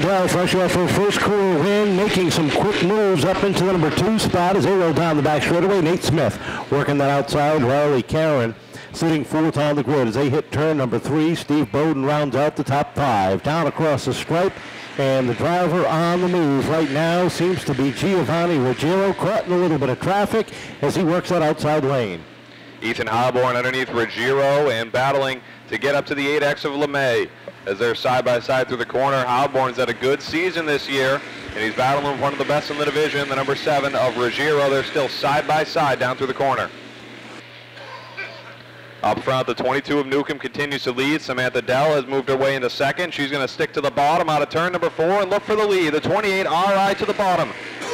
Dell, fresh off her first career win, making some quick moves up into the number 2 spot as they roll down the back straightaway. Nate Smith working that outside. Riley Karen sitting 4th on the grid as they hit turn number 3. Steve Bowden rounds out the top 5. Down across the stripe, and the driver on the move right now seems to be Giovanni Ruggiero, caught in a little bit of traffic as he works that outside lane. Ethan Heilborn underneath Ruggiero and battling to get up to the 8X of LeMay. As they're side-by-side through the corner. Heilborn's had a good season this year, and he's battling with one of the best in the division, the number 7 of Ruggiero. They're still side-by-side down through the corner. Up front, the 22 of Newcomb continues to lead. Samantha Dell has moved her way into second. She's going to stick to the bottom out of turn number 4 and look for the lead. The 28 RI to the bottom.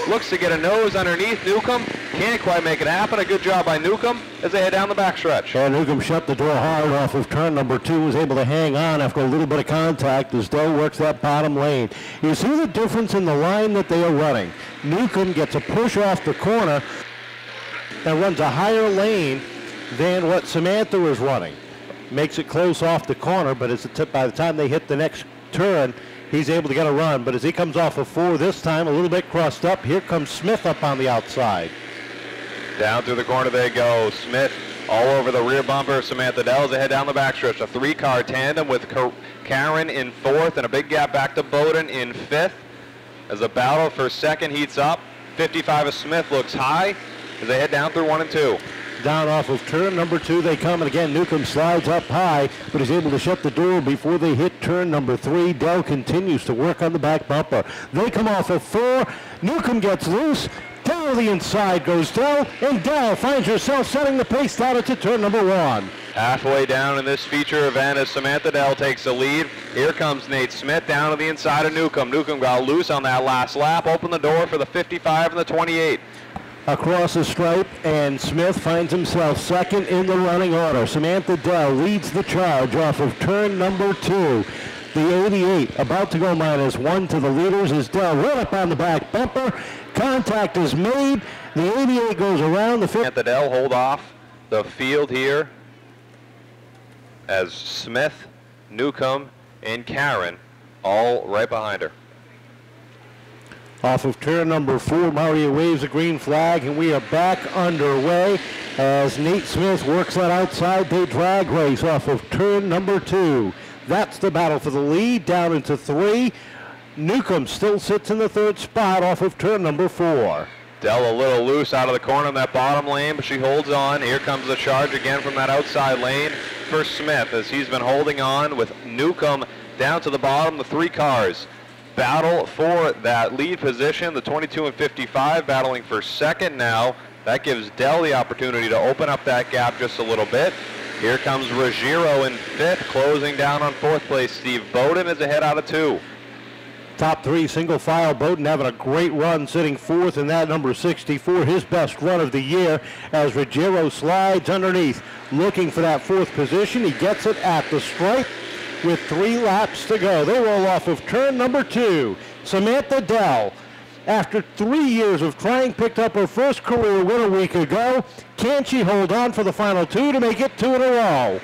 Looks to get a nose underneath Newcomb. Can't quite make it happen. A good job by Newcomb as they head down the backstretch. And Newcomb shut the door hard off of turn number 2. Was able to hang on after a little bit of contact as Dell works that bottom lane. You see the difference in the line that they are running. Newcomb gets a push off the corner and runs a higher lane than what Samantha was running. Makes it close off the corner, but by the time they hit the next turn, he's able to get a run. But as he comes off of 4 this time, a little bit crossed up, here comes Smith up on the outside. Down through the corner they go. Smith all over the rear bumper of Samantha Dell as they head down the backstretch. A 3-car tandem with Karen in 4th and a big gap back to Bowden in 5th. As the battle for 2nd heats up, 55 of Smith looks high as they head down through 1 and 2. Down off of turn number 2 they come, and again Newcomb slides up high, but is able to shut the door before they hit turn number 3. Dell continues to work on the back bumper. They come off of 4. Newcomb gets loose. Down the inside goes Dell, and Dell finds herself setting the pace down into turn number 1. Halfway down in this feature event as Samantha Dell takes the lead. Here comes Nate Smith down to the inside of Newcomb. Newcomb got loose on that last lap, opened the door for the 55 and the 28. Across the stripe, and Smith finds himself 2nd in the running order. Samantha Dell leads the charge off of turn number 2. The 88 about to go -1 to the leaders as Dell right up on the back bumper. Contact is made. The 88 goes around the 50. Samantha Dell hold off the field here as Smith, Newcomb, and Karen all right behind her. Off of turn number 4, Maria waves a green flag, and we are back underway as Nate Smith works that outside. They drag race off of turn number 2. That's the battle for the lead down into 3. Newcomb still sits in the 3rd spot off of turn number 4. Dell a little loose out of the corner in that bottom lane, but she holds on. Here comes the charge again from that outside lane for Smith as he's been holding on with Newcomb down to the bottom, the 3 cars. Battle for that lead position, the 22 and 55 battling for 2nd now. That gives Dell the opportunity to open up that gap just a little bit. Here comes Ruggiero in 5th, closing down on 4th place. Steve Bowden is ahead out of 2. Top 3 single file. Bowden having a great run, sitting 4th in that number 64, his best run of the year as Ruggiero slides underneath, looking for that 4th position. He gets it at the stripe with 3 laps to go. They roll off of turn number 2. Samantha Dell, after 3 years of trying, picked up her first career win a week ago. Can she hold on for the final 2 to make it 2 in a row?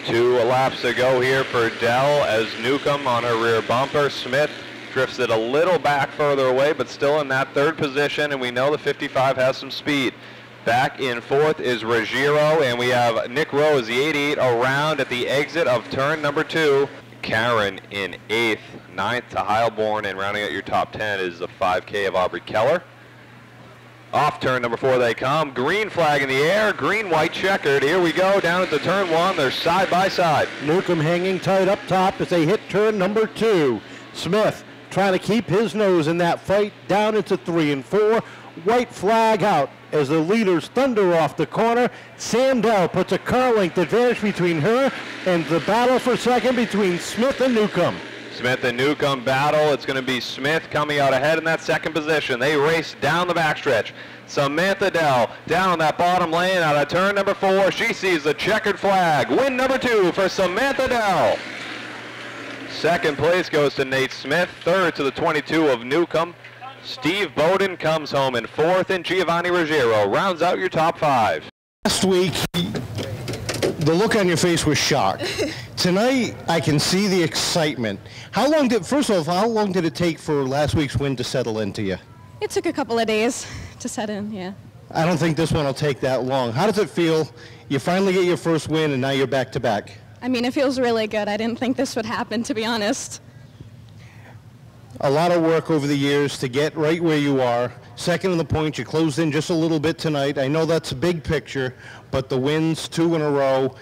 2 laps to go here for Dell as Newcomb on her rear bumper. Smith drifts it a little back further away, but still in that 3rd position, and we know the 55 has some speed. Back in 4th is Ruggiero, and we have Nick Rose, the 88, around at the exit of turn number 2. Karen in 8th, 9th to Heilborn, and rounding out your top 10 is the 5K of Aubrey Keller. Off turn number 4 they come. Green flag in the air, green, white checkered. Here we go, down into turn 1. They're side by side. Newcomb hanging tight up top as they hit turn number 2. Smith trying to keep his nose in that fight down into 3 and 4. White flag out as the leaders thunder off the corner. Sam Dell puts a car length advantage between her and the battle for 2nd between Smith and Newcomb. Smith and Newcomb battle. It's going to be Smith coming out ahead in that 2nd position. They race down the backstretch. Samantha Dell down on that bottom lane out of turn number 4. She sees the checkered flag. Win number 2 for Samantha Dell. 2nd place goes to Nate Smith. 3rd to the 22 of Newcomb. Steve Bowden comes home in 4th, and Giovanni Ruggiero rounds out your top 5. Last week, The look on your face was shock. Tonight, I can see the excitement. First of all, how long did it take for last week's win to settle into you? It took a couple of days to set in, yeah. I don't think this one will take that long. How does it feel? You finally get your first win, and now you're back-to-back. I mean, it feels really good. I didn't think this would happen, to be honest. A lot of work over the years to get right where you are. Second in the points, you closed in just a little bit tonight. I know that's a big picture, but the wins, 2 in a row,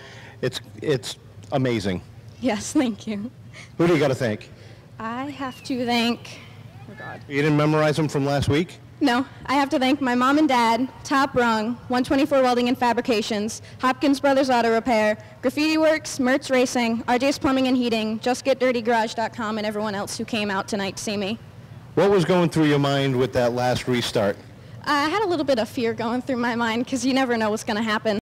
it's amazing. Yes, thank you. Who do you got to thank? I have to thank, oh God. You didn't memorize them from last week? No, I have to thank my mom and dad, Top Rung, 124 Welding and Fabrications, Hopkins Brothers Auto Repair, Graffiti Works, Mertz Racing, RJ's Plumbing and Heating, JustGetDirtyGarage.com, and everyone else who came out tonight to see me. What was going through your mind with that last restart? I had a little bit of fear going through my mind because you never know what's going to happen.